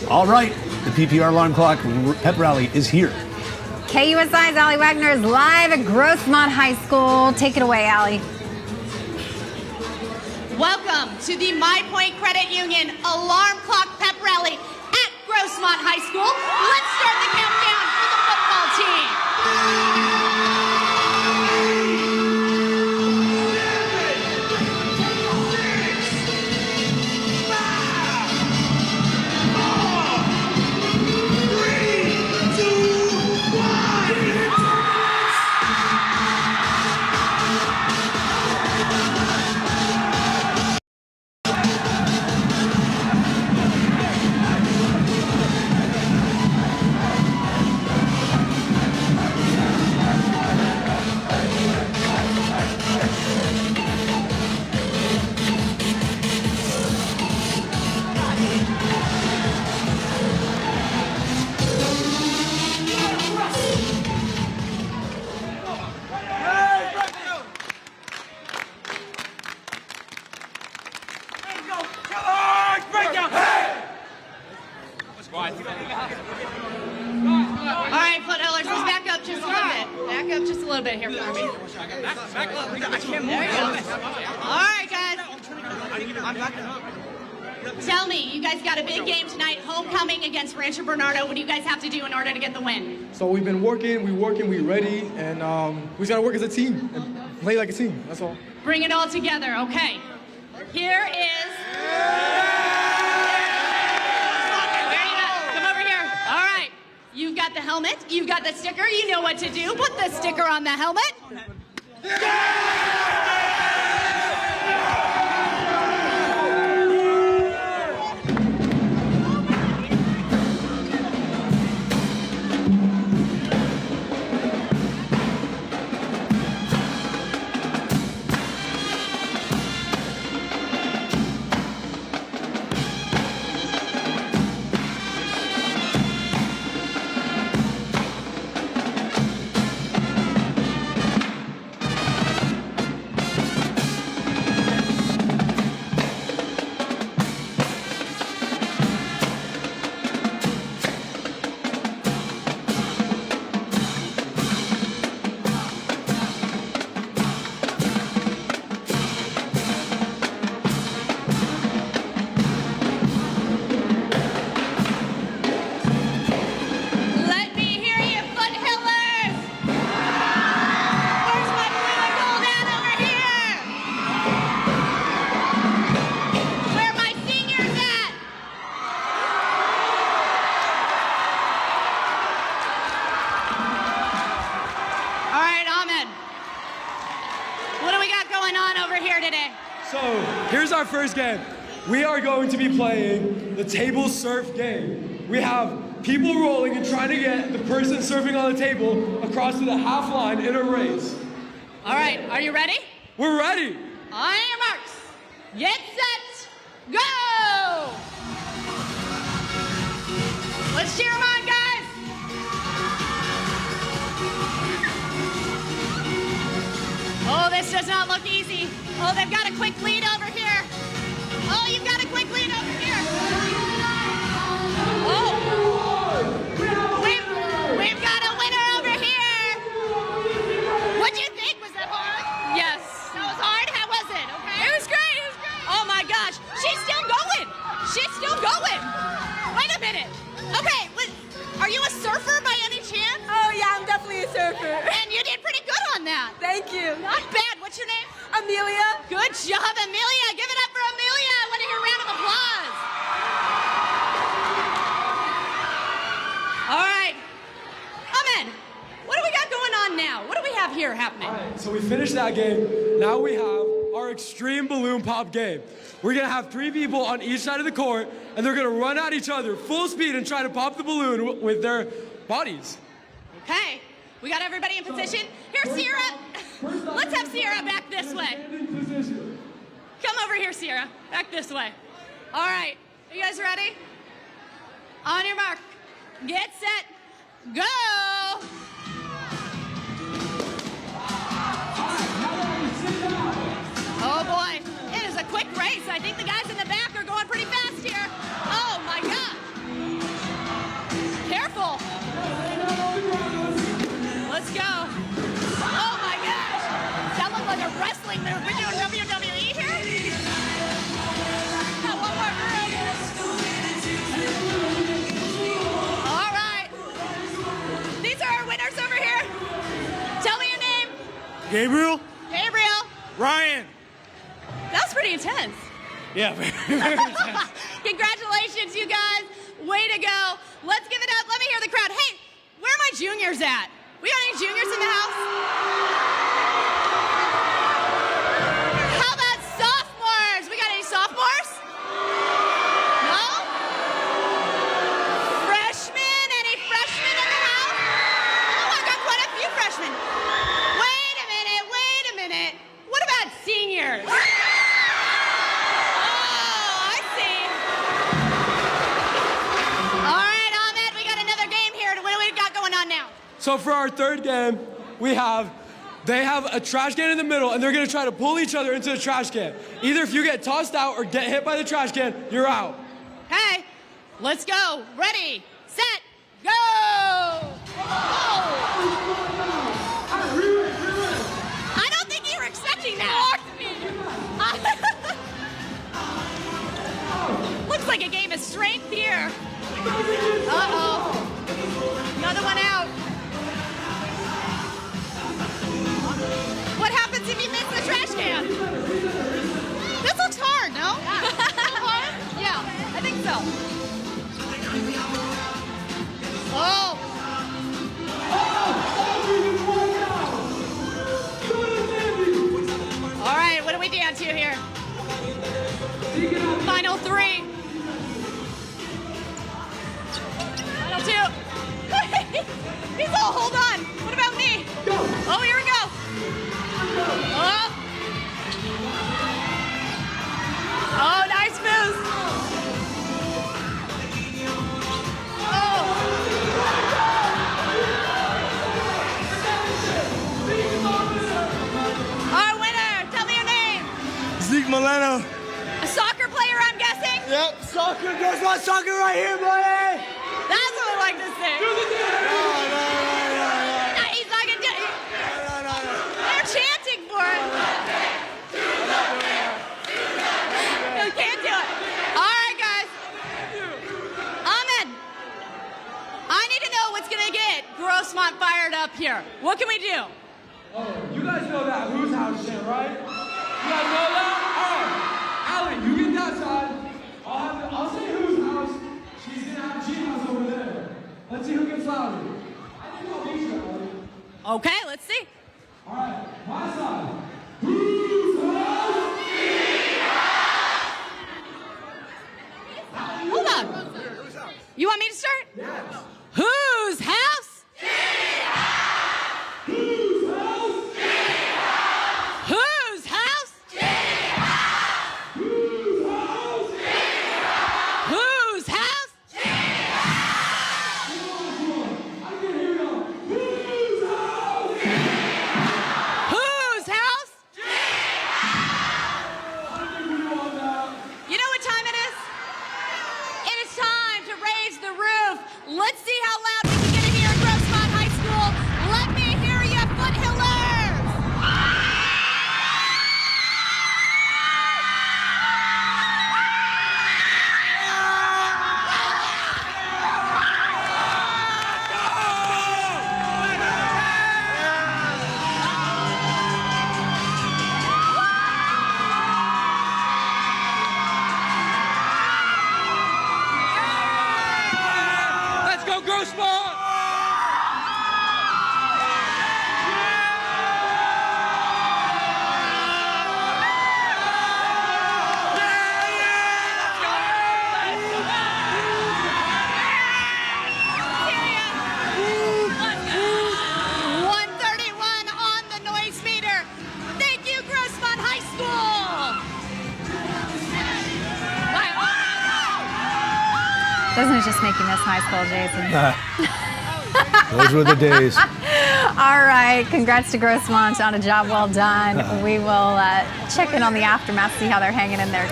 All right, the PPR Alarm Clock Pep Rally is here. KUSI's Allie Wagner is live at Grossmont High School. Take it away, Allie. Welcome to the My Point Credit Union Alarm Clock Pep Rally at Grossmont High School. Let's start the countdown for the football team. All right, foothillers, just back up just a little bit. Back up just a little bit here for me. Back up. There you go. All right, guys. Tell me, you guys got a big game tonight, homecoming against Rancho Bernardo. What do you guys have to do in order to get the win? So we've been working, we're ready, and we just gotta work as a team and play like a team, that's all. Bring it all together, okay. Here is... Come over here. All right. You've got the helmet, you've got the sticker, you know what to do. Put the sticker on the helmet. So, here's our first game. We are going to be playing the table surf game. We have people rolling and trying to get the person surfing on the table across to the half line in a race. All right, are you ready? We're ready. On your marks, get set, go! Let's cheer them on, guys. Oh, this does not look easy. Oh, they've got a quick lead over here. Oh, you've got a quick lead over here. Oh, we've got a winner over here. What'd you think? Was that hard? Yes. That was hard? How was it? Okay. It was great. It was great. Oh my gosh. She's still going. She's still going. Wait a minute. Okay. Are you a surfer by any chance? Oh yeah, I'm definitely a surfer. And you did pretty good on that. Thank you. Not bad. What's your name? Amelia. Good job, Amelia. Give it up for Amelia. I want to hear a round of applause. All right. Ahmed, what do we got going on now? What do we have here happening? All right, so we finished that game. Now we have our extreme balloon pop game. We're gonna have 3 people on each side of the court, and they're gonna run at each other full speed and try to pop the balloon with their bodies. Okay. We got everybody in position. Here, Sierra. Let's have Sierra back this way. Come over here, Sierra. Back this way. All right. Are you guys ready? On your mark. Get set. Go. Oh, boy. It is a quick race. I think the guys in the back are going pretty fast here. Oh, my God. let's go. Oh my gosh. That looked like a wrestling move. We're doing WWE here? Got one more room. All right. These are our winners over here. Tell me your name. Gabriel? Gabriel. Ryan? That was pretty intense. Yeah, very intense. Congratulations, you guys. Way to go. Let's give it up. Let me hear the crowd. Hey, where are my juniors at? We got any juniors in the house? How about sophomores? We got any sophomores? No? Freshmen? Any freshmen in the house? Oh, I got quite a few freshmen. Wait a minute. What about seniors? Oh, I see. All right, Ahmed, we got another game here. What do we got going on now? So for our third game, they have a trash can in the middle, and they're gonna try to pull each other into the trash can. Either if you get tossed out or get hit by the trash can, you're out. Hey, let's go. Ready, set, go! Oh. I don't think you were expecting that. Looks like a game of strength here. Uh-oh. Another one out. What happens if you miss the trash can? This looks hard, no? Hard? Yeah, I think so. Oh. All right, what do we down to here? Final three. Final two. He's all, hold on. What about me? Oh, here we go. Oh. Oh, nice moves. Oh. Our winner, tell me your name. Zeke Milano. A soccer player, I'm guessing? Yep, soccer. Grossmont soccer right here, buddy. That's what we like to see. No. He's not gonna do it. They're chanting for it. You can't do it. All right, guys. Ahmed, I need to know what's gonna get Grossmont fired up here. What can we do? Oh, you guys know that whose house shit, right? You guys know that? All right. Allie, you get that side. I'll say whose house. She's gonna have G house over there. Let's see who gets louder. I think I'll beat you, Allie. Okay, let's see. All right, my side. Whose house? Hold on. You want me to start? Yes. Whose house? Whose house? Whose house? Whose house? Whose house? I can hear y'all. Whose house? Whose house? I think we won that. You know what time it is? It is time to raise the roof. Let's see how loud we can get it here at Grossmont High School. Let me hear you, Foothillers! Let's go, Grossmont! Doesn't it just make you miss high school, Jason? Those were the days. All right, congrats to Grossmont on a job well done. We will check in on the aftermath, see how they're hanging in there.